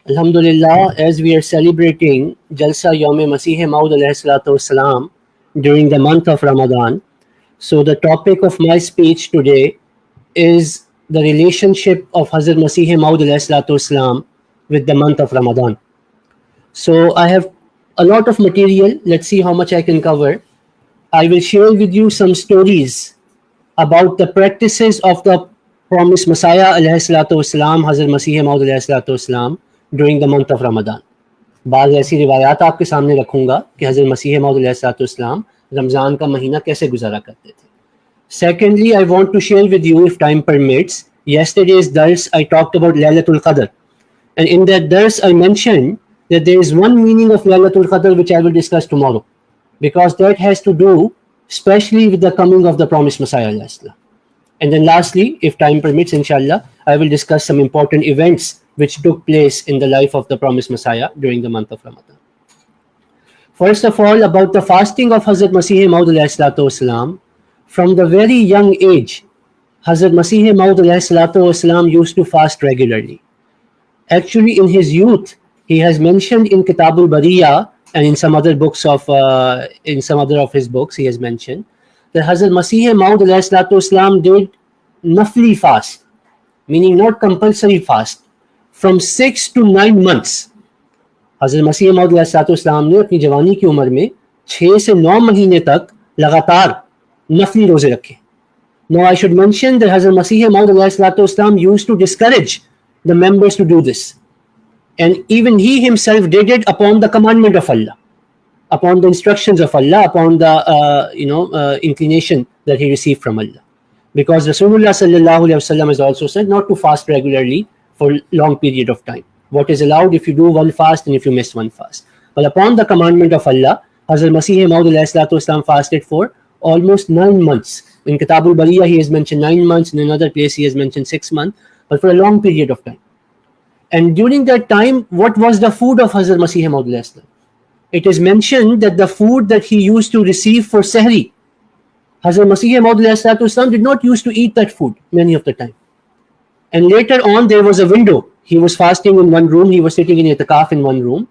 Alhamdulillah, as we are celebrating Jalsa Yaum-e-Masih Maud alayhi salatu wasalam during the month of Ramadan, so the topic of my speech today is the relationship of Hazrat Masih Maud alayhi salatu wasalam with the month of Ramadan. So I have a lot of material. Let's see how much I can cover. I will share with you some stories about the practices of the promised Messiah alayhi salatu wasalam, Hazrat Masih Maud alayhi salatu wasalam, during the month of Ramadan. बाद ऐसी रिवायात आपके सामने रखूंगा कि हज़रत मसीह मौद अलैहिस्सलाम रमज़ान का महीना कैसे गुजारा करते थे. Secondly, I want to share with you, if time permits, yesterday's dars I talked about Laylatul Qadr, and in that dars I mentioned that there is one meaning of Laylatul Qadr which I will discuss tomorrow, because that has to do especially with the coming of the promised Messiah alayhi salam. And then lastly, if time permits, inshallah, I will discuss some important events which took place in the life of the promised Messiah during the month of Ramadan. First of all, about the fasting of Hazrat Masih Maud alayhi salatu wasalam. From the very young age, Hazrat Masih Maud alayhi salatu wasalam used to fast regularly. Actually, in his youth, he has mentioned in Kitabul Bariya and in some other of his books, he has mentioned that Hazrat Masih Maud alayhi salatu wasalam did nafli fast, meaning not compulsory fast, from 6 to 9 months. हज़रत मसीह मौद अलैहिस्सलाम ने अपनी जवानी की उम्र में 6 से 9 महीने तक लगातार नफली रोजे रखे. Now I should mention that Hazrat Masih Maud अलैहिस्सलाम used to discourage the members to do this, and even he himself did it upon the commandment of Allah, upon the instructions of Allah, upon the inclination that he received from Allah, because Rasulullah sallallahu alaihi wasallam has also said not to fast regularly for long period of time. What is allowed if you do one fast and if you miss one fast. But upon the commandment of Allah, Hazrat Masih Maud ﷺ fasted for almost 9 months. In Kitabul Bariya he has mentioned 9 months, in another place he has mentioned 6 months, but for a long period of time. And during that time, what was the food of Hazrat Masih Maud ﷺ? It is mentioned that the food that he used to receive for Sahri, Hazrat Masih Maud ﷺ did not used to eat that food many of the time. And later on, there was a window. He was fasting in one room. He was sitting in itikaf in one room.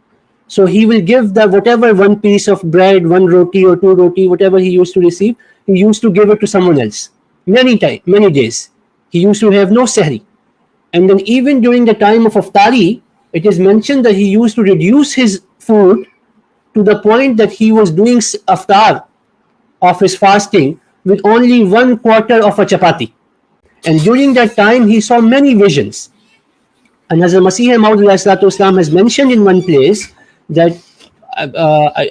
So he will give the whatever one piece of bread, one roti or two roti, whatever he used to receive, he used to give it to someone else. Many days. He used to have no sahri. And then even during the time of iftari, it is mentioned that he used to reduce his food to the point that he was doing iftar of his fasting with only 1/4 of a chapati. And during that time, he saw many visions. And Hazrat Masih Maud ﷺ has mentioned in one place that,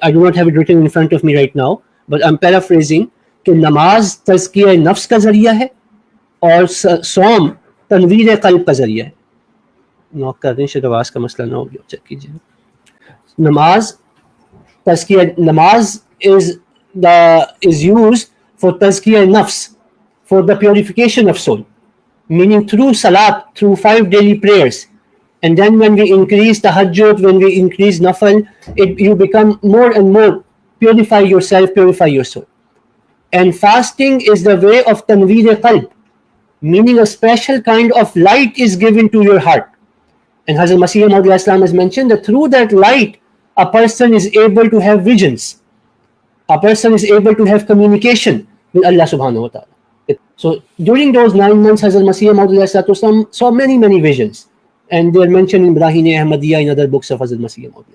I do not have it written in front of me right now, but I'm paraphrasing, कि नमाज तज़किया नफ्स का ज़रिया है और सौम तनवीर क़ल्ब का ज़रिया है. नॉक कर दें, शायद आवाज़ का मसला ना हो गया, चेक कीजिए. नमाज is used for tazkiyah nafs, for the purification of soul, meaning through salat, through 5 daily prayers. And then when we increase tahajjud, when we increase nafal, you become more and more, purify yourself, purify your soul. And fasting is the way of tanveer qalb, meaning a special kind of light is given to your heart. And Hazrat Masih Maud has mentioned that through that light, a person is able to have visions. A person is able to have communication with Allah subhanahu wa ta'ala. So during those 9 months, Hazrat Masih Maud saw many visions, and they are mentioned in Brahine Ahmadiyya, in other books of Hazrat Masih Maud.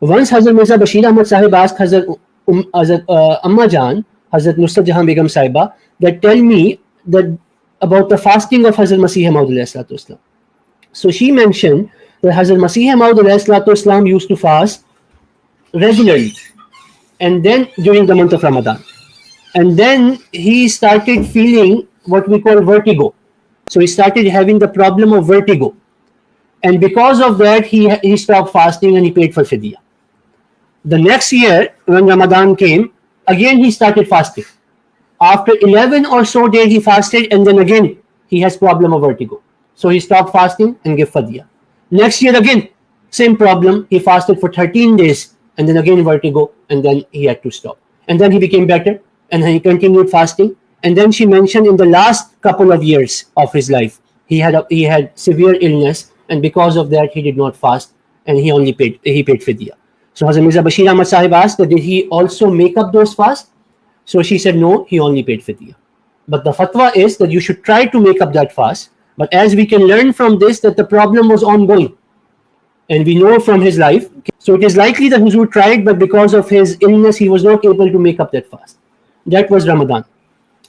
Once Hazrat Mirza Bashir Ahmad Sahib asked Hazrat Amma Jan, Hazrat Nusrat Jahan Begum Sahiba, that tell me that about the fasting of Hazrat Masih Maud. So she mentioned that Hazrat Masih Maud used to fast regularly, and then during the month of Ramadan. And then he started feeling what we call vertigo. So he started having the problem of vertigo. And because of that, he stopped fasting and he paid for fidya. The next year, when Ramadan came, again he started fasting. After 11 or so days he fasted, and then again he has problem of vertigo. So he stopped fasting and gave fidya. Next year again, same problem. He fasted for 13 days, and then again vertigo, and then he had to stop. And then he became better, and he continued fasting. And then she mentioned in the last couple of years of his life, he had severe illness, and because of that he did not fast, and he paid fidya. So Hazrat Mirza Bashir Ahmad Sahib asked that did he also make up those fasts? So she said no, he only paid fidya. But the fatwa is that you should try to make up that fast. But as we can learn from this that the problem was ongoing, and we know from his life, so it is likely that Huzur tried, but because of his illness he was not able to make up that fast. That was Ramadan.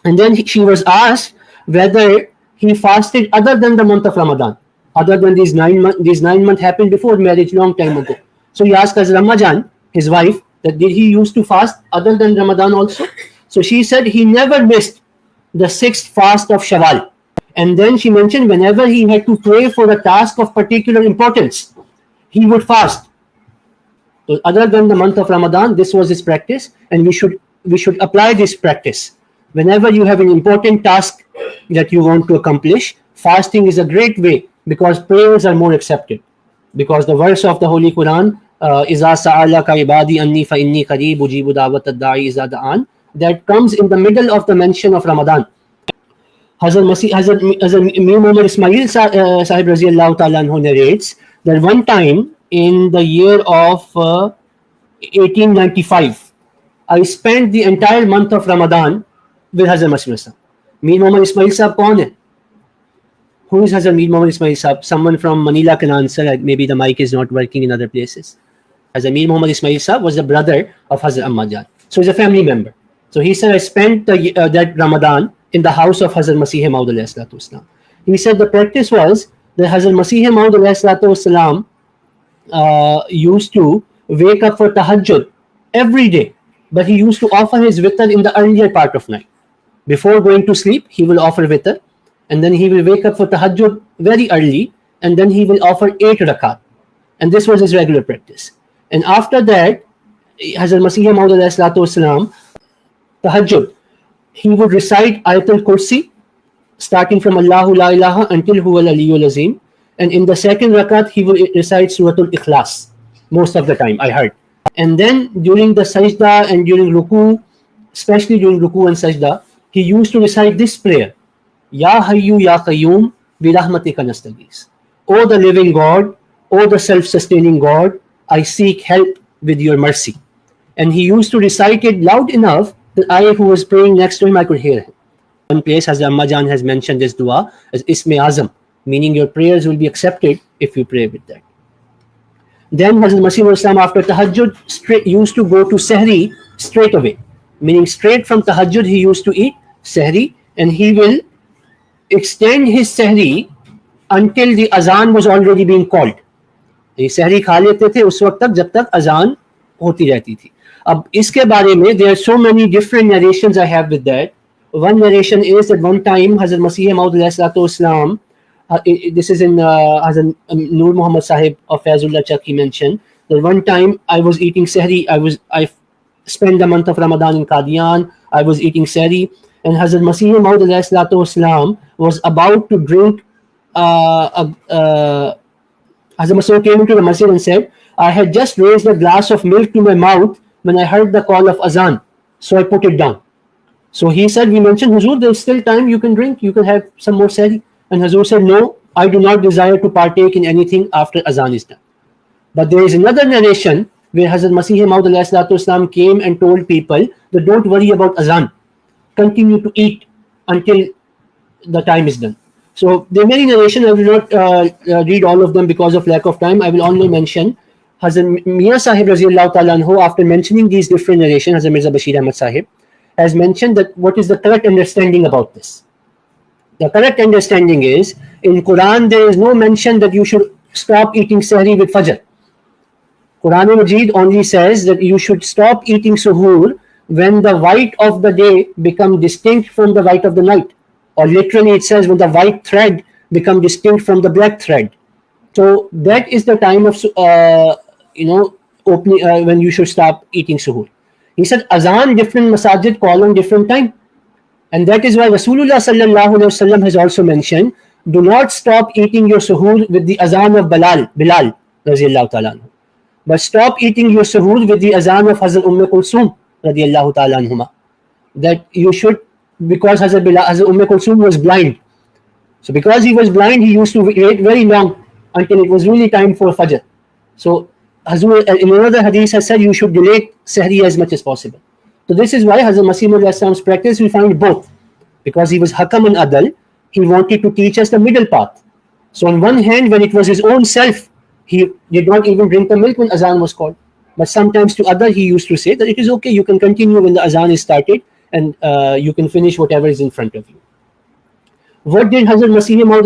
And then she was asked whether he fasted other than the month of Ramadan, other than these 9 months. These 9 months happened before marriage, long time ago. So he asked Hazrat Ramajan, his wife, that did he used to fast other than Ramadan also? So she said he never missed the 6th fast of Shawwal. And then she mentioned whenever he had to pray for a task of particular importance, he would fast. So other than the month of Ramadan, this was his practice, and we should apply this practice. Whenever you have an important task that you want to accomplish, fasting is a great way, because prayers are more accepted. Because the verse of the Holy Quran, إِذَا سَأَلَكَ عِبَادِي أَنِّي فَإِنِّي قَرِيبٌ أُجِيبُ دَعْوَةَ الدَّاعِ إِذَا دَعَانِ, that comes in the middle of the mention of Ramadan. Hazrat Mir Muhammad Ismail Sahib Raziallahu Ta'ala Anhu narrates that one time in the year of 1895, I spent the entire month of Ramadan with Hazrat Masih Sahib. Mir Muhammad Ismail Sahib kaun hai? Who is Hazrat Mir Muhammad Ismail Sahib? Someone from Manila can answer. Maybe the mic is not working in other places. Hazrat Mir Muhammad Ismail Sahib was the brother of Hazrat Ammajan. So he's a family member. So he said, I spent that Ramadan in the house of Hazrat Masih Maud alayhi salatu wasalam. He said the practice was that Hazrat Masih Maud alayhi salatu wasalam used to wake up for tahajjud every day, but he used to offer his witr in the earlier part of night. Before going to sleep, he will offer witr, and then he will wake up for tahajjud very early, and then he will offer 8 rakat. And this was his regular practice. And after that, Hazrat Masih Maud alayhi salatu wasalam, tahajjud, he would recite Ayatul Kursi starting from Allahu La ilaha until Huwal Aliyul Azim, and in the second rakat he would recite Suratul Ikhlas most of the time, I heard. And then during the sajda and during ruku, especially during ruku and sajda, he used to recite this prayer: Ya Hayyu Ya Qayyum bi rahmatika nastaghis. O the living God, O the self-sustaining God, I seek help with your mercy. And he used to recite it loud enough that I, who was praying next to him, I could hear him. One place, Hazrat Ammajan has mentioned this dua as Isme Azam, meaning your prayers will be accepted if you pray with that. Then Hazrat Masih Islam after tahajjud used to go to sehri straight away, meaning straight from tahajjud he used to eat sehri, and he will extend his sehri until the azan was already being called. ये सहरी खा लेते थे उस वक्त तक जब तक अजान होती रहती थी. अब इसके बारे में there are so many different narrations I have with that. One narration is that one time Hazrat Masih Maud alayhi salatu wasalam, this is in Hazrat Nur Muhammad Sahib of Fazullah Chak, he mentioned that one time I was eating sehri. I spent the month of Ramadan in Qadian. I was eating sehri, and Hazrat Masih Maud alayhi salatu wasalam was about to drink. Hazrat Masih came into the masjid and said, I had just raised a glass of milk to my mouth when I heard the call of azan, so I put it down. So he said, we mentioned, Huzur, there's still time, you can drink, you can have some more sehri. And Huzur said, no, I do not desire to partake in anything after azan is done. But there is another narration where Hazrat Masih Maud alayhi salatu wasalam came and told people that don't worry about azan, continue to eat until the time is done. So there are many narrations. I will not read all of them because of lack of time. I will only mention Hazrat Mia Sahib Raziallahu Ta'ala Anhu, after mentioning these different narrations, Hazrat Mirza Bashir Ahmad Sahib has mentioned that what is the correct understanding about this. The correct understanding is, in Quran there is no mention that you should stop eating sahri with fajr. Quran Majid only says that you should stop eating suhoor when the white of the day become distinct from the white of the night. Or literally it says when the white thread become distinct from the black thread. So that is the time of opening when you should stop eating suhoor. He said azan, different masajid call on different time, and that is why Rasulullah sallallahu alaihi wasallam has also mentioned, do not stop eating your suhoor with the azan of Bilal radiyallahu ta'ala anhu, but stop eating your suhoor with the azan of Hazrat Kulsum radiyallahu ta'ala anhuma. That you should, because Hazrat Kulsum was blind. So because he was blind, he used to wait very long until it was really time for Fajr. So Hazur in another hadith has said you should delay Sahri as much as possible. So this is why Hazrat Masih Maud's practice we find both. Because he was Hakam and Adal, he wanted to teach us the middle path. So on one hand, when it was his own self, he did not even drink the milk when Azan was called. But sometimes to other, he used to say that it is okay, you can continue when the Azan is started and you can finish whatever is in front of you. What did Hazrat Masih Maud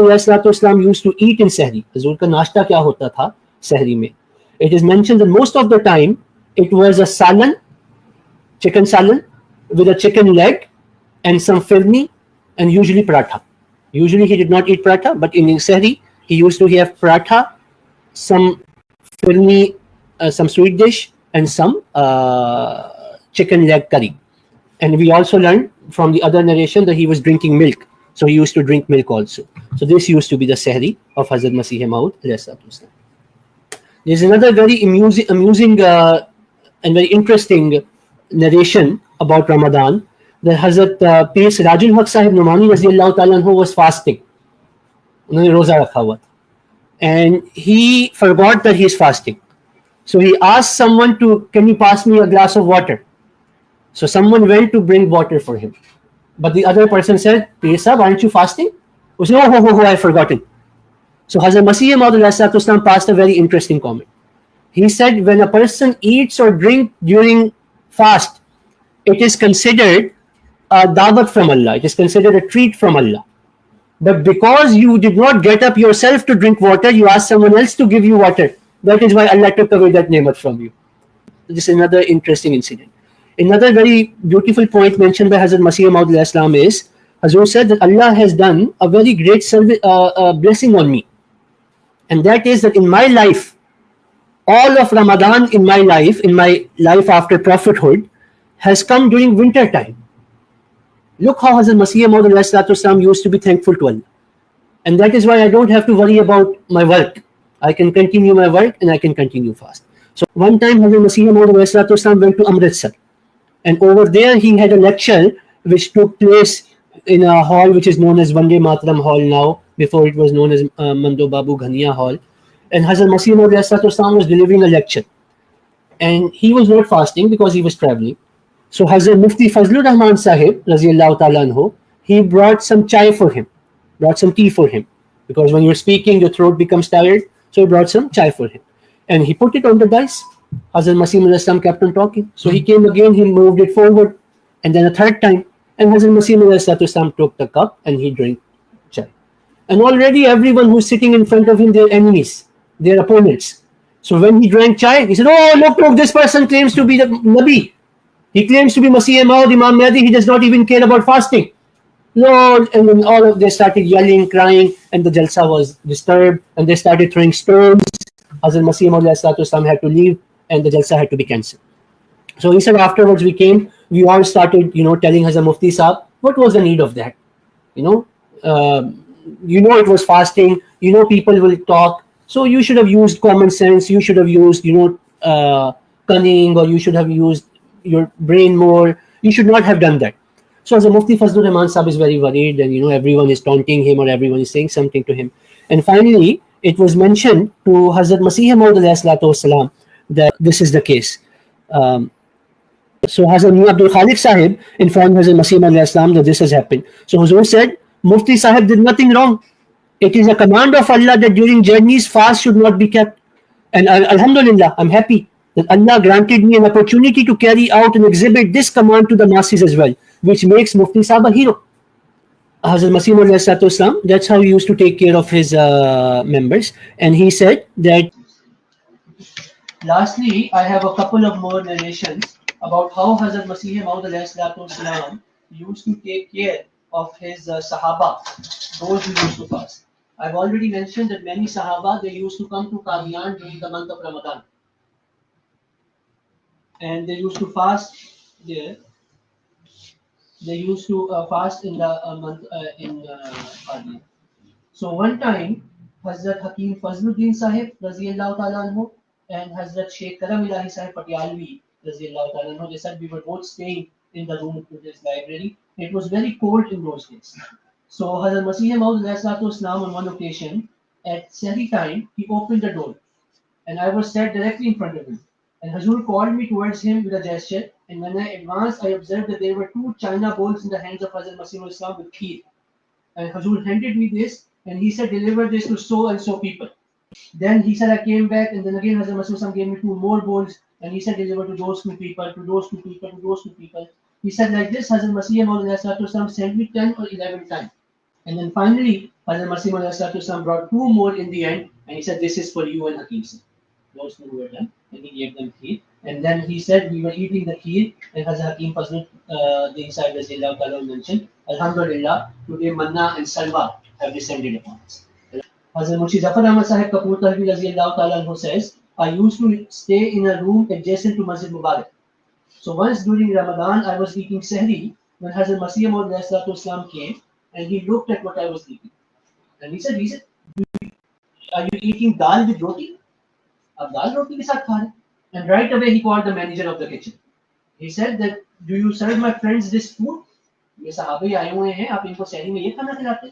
used to eat in Sahri? Hazur ka nashta kya hota tha Sahri mein? It is mentioned that most of the time it was a salan, chicken salan, with a chicken leg and some firni and usually paratha. Usually he did not eat paratha, but in Sahri he used to have paratha, some firni, some sweet dish, and some chicken leg curry. And we also learned from the other narration that he was drinking milk. So he used to drink milk also. So this used to be the Sahri of Hazrat Masih Maud. There's another very amusing and very interesting narration about Ramadan that Hazrat P.S. Rajul Haq Sahib Numani Raziyallahu Ta'ala anhu was fasting. उन्होंने रोजा रखा हुआ था. And he forgot that he is fasting. So he asked someone to, can you pass me a glass of water? So someone went to bring water for him. But the other person said, P.S. Sahib, aren't you fasting? He said, oh, I've forgotten. So Hazrat Masih Maud passed a very interesting comment. He said, when a person eats or drinks during fast, it is considered a dawat from Allah. It is considered a treat from Allah. But because you did not get up yourself to drink water, you asked someone else to give you water. That is why Allah took away that ni'mat from you. This is another interesting incident. Another very beautiful point mentioned by Hazrat Masih Maud is, Hazur said that Allah has done a very great blessing on me. And that is that in my life, all of Ramadan in my life after prophethood, has come during winter time. Look how Hazrat Masih Maud used to be thankful to Allah. And that is why I don't have to worry about my work. I can continue my work and I can continue fast. So one time Hazrat Masih Maud went to Amritsar. And over there he had a lecture which took place in a hall which is known as Vande Mataram Hall now. Before it was known as Mando Babu Ghania Hall. And Hazrat Masih Maud was delivering a lecture. And he was not fasting because he was traveling. So Hazrat Mufti Fazlur Rahman Sahib, Raziyallahu Ta'ala anhu, he brought some chai for him, brought some tea for him. Because when you're speaking, your throat becomes tired. So he brought some chai for him. And he put it on the dice. Hazrat Masih Maud kept on talking. So he came again, he moved it forward. And then a third time. And Hazrat Masih Maud took the cup and he drank chai. And already everyone who's sitting in front of him, they're enemies, they're opponents. So when he drank chai, he said, oh, look, this person claims to be the Nabi. He claims to be Masih Maud, Imam Mahdi. He does not even care about fasting. Lord, and then all of they started yelling, crying, and the Jalsa was disturbed, and they started throwing stones. Hazrat Masih Maud had to leave, and the Jalsa had to be cancelled. So he said afterwards we all started, telling Hazrat Mufti Sahib, what was the need of that? It was fasting, people will talk. So you should have used common sense, you should have used, cunning, or you should have used your brain more. You should not have done that. So as a Mufti Fazlur Rahman Sahib is very worried, and everyone is taunting him or everyone is saying something to him. And finally, it was mentioned to Hazrat Masih Maud that this is the case. So Hazrat Mir Abdul Khalik Sahib informed Hazrat Masih Maud that this has happened. So Huzur said, Mufti Sahib did nothing wrong. It is a command of Allah that during journeys fast should not be kept. And Alhamdulillah, I'm happy that Allah granted me an opportunity to carry out and exhibit this command to the masses as well, which makes Mufti Sahib a hero. Hazrat Masih Maud, that's how he used to take care of his members. And he said that, lastly, I have a couple of more narrations about how Hazrat Masih Maud used to take care of his Sahaba, those who used to fast. I've already mentioned that many Sahaba, they used to come to Qadian during the month of Ramadan. And they used to fast there. They used to fast in the month in Qadian. So one time, Hazrat Hakim Fazluddin Sahib, Raziyallahu Ta'ala anhu, and Hazrat Sheikh Karam Ilahi Sahib Patialvi, Raziyallahu Ta'ala anhu, they said we were both staying in the room to this library. It was very cold in those days. So Hazrat Masih Maud on one occasion, At Sahri time, he opened the door, and I was sat directly in front of him. And Hazur called me towards him with a gesture, and when I advanced, I observed that there were two china bowls in the hands of Hazrat Masih Islam with kheer. And Hazur handed me this, and he said, deliver this to so and so people. Then he said, I came back, and then again Hazrat Masih Islam gave me two more bowls, and he said, deliver to those two people, to those two people, to those two people. He said, like this, Hazrat Masih sent me 10 or 11 times. And then finally, Hazrat Masih brought two more in the end, and he said, this is for you and Hakim Singh. Those two were done, and he gave them kheer. And then he said, we were eating the kheer, and Hazrat Hakim Fazl, the inside Raziallahu mentioned, Alhamdulillah, today manna and salwa have descended upon us. Hazrat Munshi Zafar Ahmad Sahib Kapoor Talvi Raziallahu says, I used to stay in a room adjacent to Masjid Mubarak. So once during Ramadan, I was eating sehri when Hazrat Masih Maud came, and he looked at what I was eating. And he said, are you eating dal with roti? Ab dal roti ke saath kha rahe. And right away he called the manager of the kitchen. He said that, do you serve my friends this food? ये साहबे आए हुए हैं, आप इनको सहरी में ये खाना खिलाते?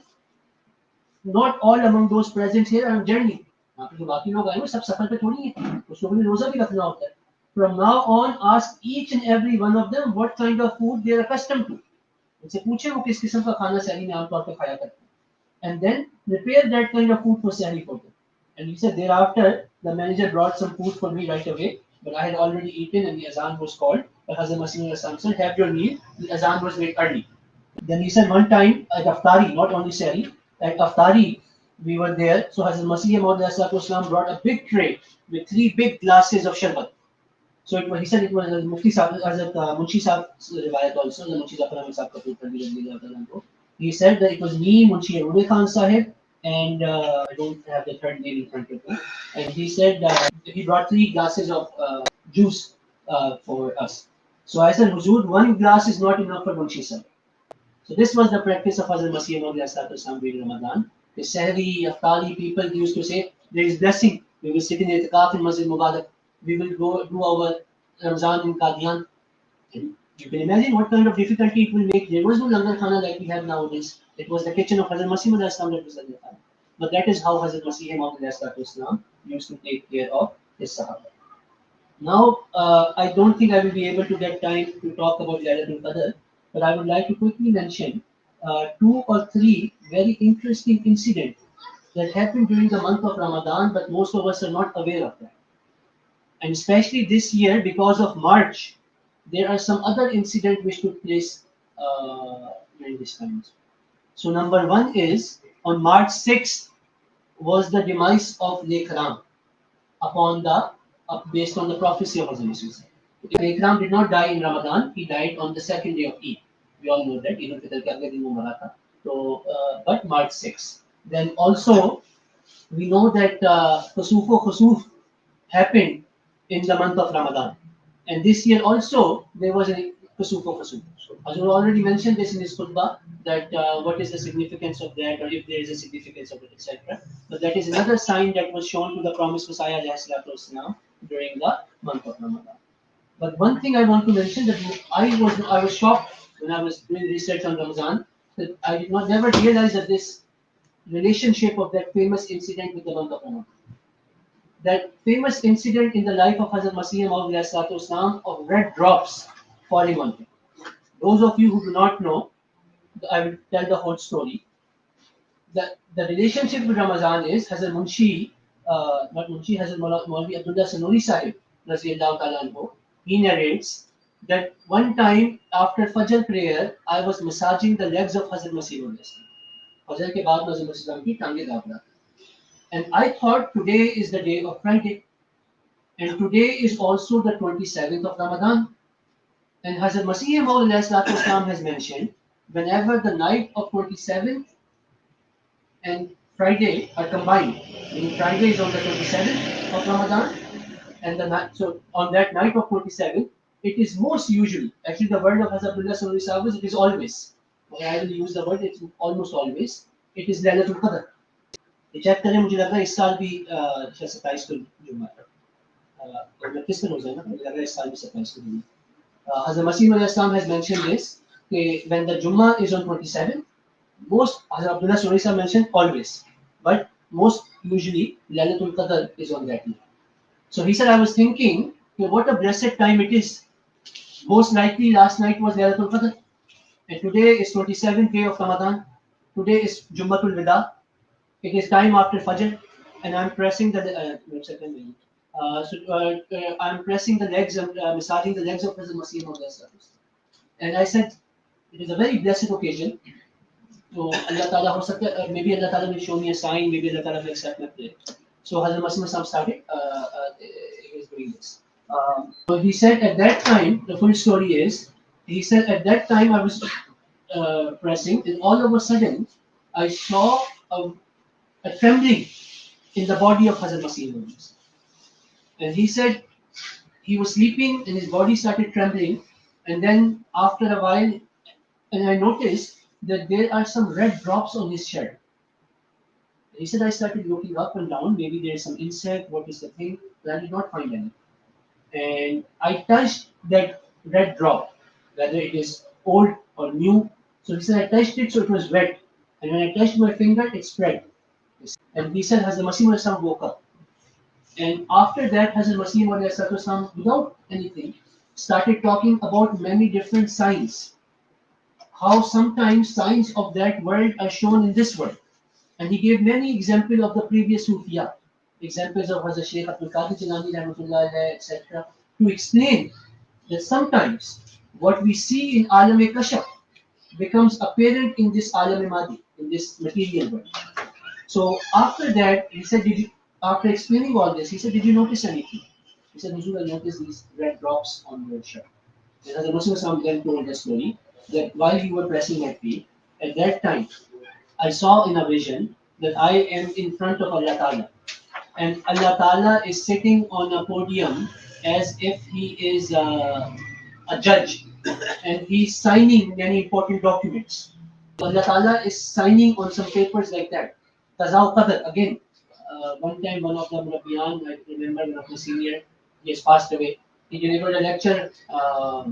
Not all among those present here are on journey. यहाँ पे जो बाकी लोग आए हैं, सब सफर पे थोड़ी हैं. कुछ लोगों ने रोजा भी रखना होता है. From now on, ask each and every one of them what kind of food they are accustomed to. उनसे पूछे वो किस किस्म का खाना सहरी में आमतौर पे खाया करते हैं. And then prepare that kind of food for sehri for them. And he said, thereafter, the manager brought some food for me right away, but I had already eaten and the azan was called. But Hazrat Masih said, have your meal. The azan was made early. Then he said, one time at Aftari, not only sehri, at Aftari, we were there. So Hazrat Masih Maud brought a big tray with 3 big glasses of sharbat. So he said it was Mufti Sahib, Hazrat Munshi Sahib's riwayat also, the Munshi Zafar Ahmad Sahib Kapoor Talvi. He said that it was me, Munshi Arune Khan Sahib, and I don't have the third name in front of me. And he said he brought 3 glasses of juice for us. So I said, Huzur, 1 glass is not enough for Munshi Sahib. So this was the practice of Hazrat Masih Maud during Ramadan. The Sahri, Aftari people used to say, there is blessing. We will sit in itikaf in Masjid Mubarak. We will go do our Ramzan in Qadian. And you can imagine what kind of difficulty it will make. There was no langar khana like we have nowadays. It was the kitchen of Hazrat Masih that was langar khana. But that is how Hazrat Masih Maud used to take care of his Sahaba. Now, I don't think I will be able to get time to talk about Laylatul Qadr, but I would like to quickly mention 2 or 3 very interesting incidents that happened during the month of Ramadan, but most of us are not aware of that. And especially this year, because of March, there are some other incidents which took place during this time. So number 1 is, on March 6th was the demise of Lekram based on the prophecy of Hazrat Masih. Lekram did not die in Ramadan, he died on the 2nd day of Eid. We all know that, Eid al-Fitr ke agle din wo mara tha. So, but March 6th. Then also, we know that Khusuf happened in the month of Ramadan. And this year also, there was a Khusuf. Hazur already mentioned this in his khutbah, that what is the significance of that, or if there is a significance of it, etc. But that is another sign that was shown to the promised Messiah during the month of Ramadan. But one thing I want to mention, that I was shocked when I was doing research on Ramadan, that I did not never realize that this relationship of that famous incident with the month of Ramadan. That famous incident in the life of Hazrat Masih Maud of red drops falling on him. Those of you who do not know, I will tell the whole story. The relationship with Ramadan is Hazrat Munshi, Hazrat Maulvi Abdullah Sanuri Sahib, he narrates that one time after Fajr prayer, I was massaging the legs of Hazrat Masih Maud. Fajr ke baad Hazrat Masih ki tange daab raha. And I thought today is the day of Friday. And today is also the 27th of Ramadan. And Hazrat Masih Maud has mentioned, whenever the night of 27th and Friday are combined, meaning Friday is on the 27th of Ramadan, and so on that night of 27th, it is most usually, actually the word of Hazrat Abdullah Sanuri Sahib is, it is always, okay, I will use the word, it's almost always, it is Laylatul Qadr. Check करें, मुझे लग रहा है इस साल भी 27 को जुम्मा है, और 29 को हो जाएगा, मुझे लग रहा है इस साल भी 27 को जुम्मा. Hazrat Masih Maud has mentioned this, when the Jummah is on 27, most Hazrat Abdullah Sanuri Sahib mentioned always, but most usually Laylatul Qadr is on that night. So he said, I was thinking, what a blessed time it is. Most likely last night was Laylatul Qadr. And today is 27th day of Ramadan. Today is Jummatul Wida. It is time after Fajr, and I'm pressing the I'm pressing the legs, massaging the legs of Hazrat Masih of Jalsa. And I said, it is a very blessed occasion. So Allah Ta'ala ho sakta, maybe Allah Ta'ala will show me a sign, maybe Allah Ta'ala will accept my prayer. So Hazrat Masih started, he was doing this. So he said at that time, the full story is, he said at that time I was pressing, and all of a sudden I saw a trembling in the body of Hazrat Masih. And he said he was sleeping and his body started trembling. And then after a while, and I noticed that there are some red drops on his shirt. He said I started looking up and down. Maybe there is some insect. What is the thing? But I did not find any. And I touched that red drop, whether it is old or new. So he said I touched it, so it was wet. And when I touched my finger, it spread. And he said, Hazrat Masih woke up. And after that, Hazrat Masih, without anything, started talking about many different signs. How sometimes signs of that world are shown in this world. And he gave many examples of the previous Sufiya, examples of Hazrat Shaykh Abdul Qadir Jilani, etc., to explain that sometimes what we see in Alam-e-Kashf becomes apparent in this Alam-e-Madi, in this material world. So after that, he said, after explaining all this, he said, did you notice anything? He said, Huzur, I noticed these red drops on your shirt. And Hazrat Masih then told the story that while you were pressing my feet, at that time, I saw in a vision that I am in front of Allah Ta'ala. And Allah Ta'ala is sitting on a podium as if he is a judge. And he's signing many important documents. Allah Ta'ala is signing on some papers like that. Qazaw Qadr, again, one time one of the Murabiyan, I remember one of the senior, he has passed away. He delivered a lecture. I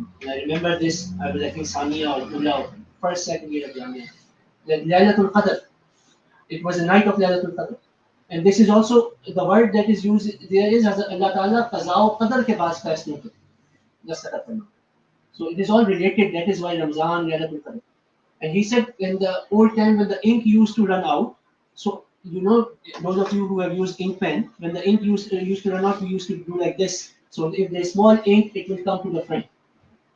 remember this. I was, I think, Sania or Mullah, first, second year of Jamia. That Laylatul Qadr. It was the night of Laylatul Qadr. And this is also the word that is used. There is Allah Ta'ala Qazaw Qadr ke paas faisle ko. So it is all related. That is why Ramzan, Laylatul Qadr. And he said in the old time when the ink used to run out, so you know, those of you who have used ink pen, when the ink used to run out, we used to do like this. So if there's small ink, it will come to the front.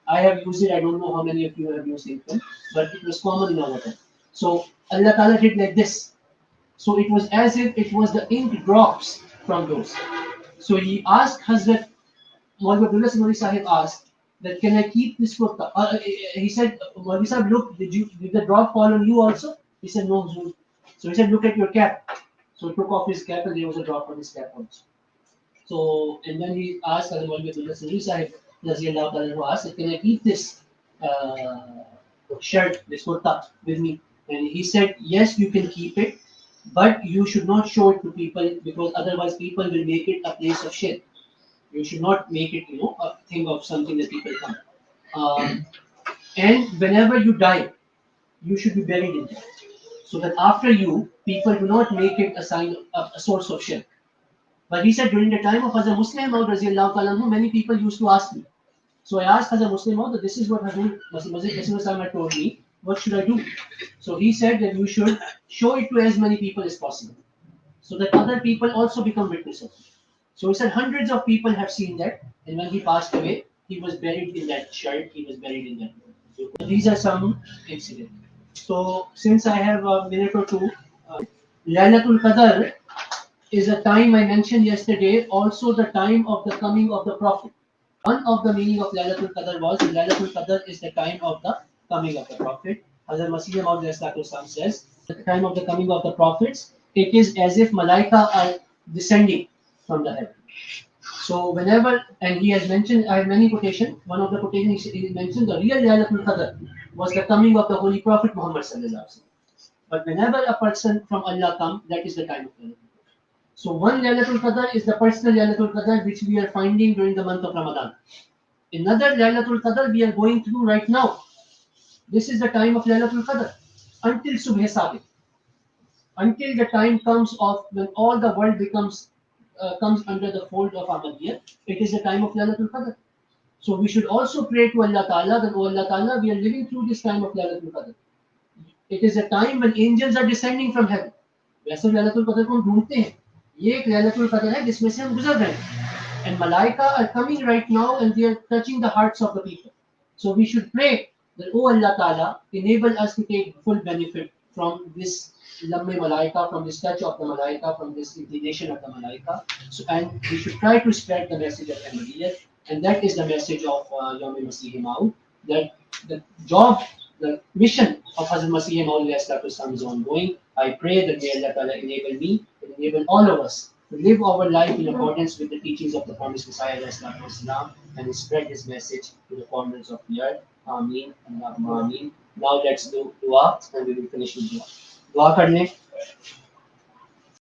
I have used it. I don't know how many of you have used ink pen, but it was common in our time. So Allah Ta'ala did like this. So it was as if it was the ink drops from those. So he asked Hazrat Maulvi Abdullah Sinori Sahib asked that can I keep this for? He said, Maulvi Sahib, look, did the drop fall on you also? He said, no, Zul. So he said, look at your cap. So he took off his cap and there was a drop on his cap also. So, and then he asked Hazrat Maulvi Abdullah Sinori Sahib, who asked, can I keep this shirt, this kurta with me? And he said, yes, you can keep it, but you should not show it to people because otherwise people will make it a place of shirk. You should not make it, a thing of something that people come. And whenever you die, you should be buried in it. So that after you, people do not make it a sign, a source of shirk. But he said during the time of Hazrat Muslim Maud, many people used to ask me. So I asked Hazrat Muslim Maud that this is what Hazrat Masih told me. What should I do? So he said that you should show it to as many people as possible. So that other people also become witnesses. So he said hundreds of people have seen that. And when he passed away, he was buried in that shirt. He was buried in that. So these are some incidents. So since I have a minute or two, Laylatul Qadr is a time I mentioned yesterday, also the time of the coming of the Prophet. One of the meaning of Laylatul Qadr was Laylatul Qadr is the time of the coming of the Prophet. Hazrat Masih Maud says, at the time of the coming of the prophets, it is as if Malaika are descending from the heaven. So whenever, and he has mentioned, I have many quotations. One of the quotations he mentioned, the real Laylatul Qadr was the coming of the Holy Prophet Muhammad Sallallahu Alaihi Wasallam. But whenever a person from Allah comes, that is the time of Laylatul Qadr. So one Laylatul Qadr is the personal Laylatul Qadr which we are finding during the month of Ramadan. Another Laylatul Qadr we are going through right now. This is the time of Laylatul Qadr until Subh Sadiq. until the time comes of when all the world comes under the fold of Ahmadiyya. It is the time of Laylatul Qadr. So we should also pray to Allah Ta'ala that, oh Allah Ta'ala, we are living through this time of Laylatul Qadr. It is a time when angels are descending from heaven. वैसे लैलतुल कदर को हम ढूंढते हैं, ये एक लैलतुल कदर है जिसमें से हम गुजर रहे हैं. And malaika are coming right now and they are touching the hearts of the people. So we should pray that, oh Allah Ta'ala, enable us to take full benefit from this lamme malaika, from this touch of the malaika, from this inclination of the malaika. So, and we should try to spread the message of Ahmadiyyah, and that is the message of Yaum-e-Masih Maud, that the job, the mission of Hazrat Masih Maud is ongoing. I pray that may Allah Ta'ala enable me and enable all of us to live our life in accordance with the teachings of the promised Messiah والسلام, and spread his message to the corners of the earth. Ameen. Allahumma ameen. Now let's do dua and we will finish with dua. Dua kar le.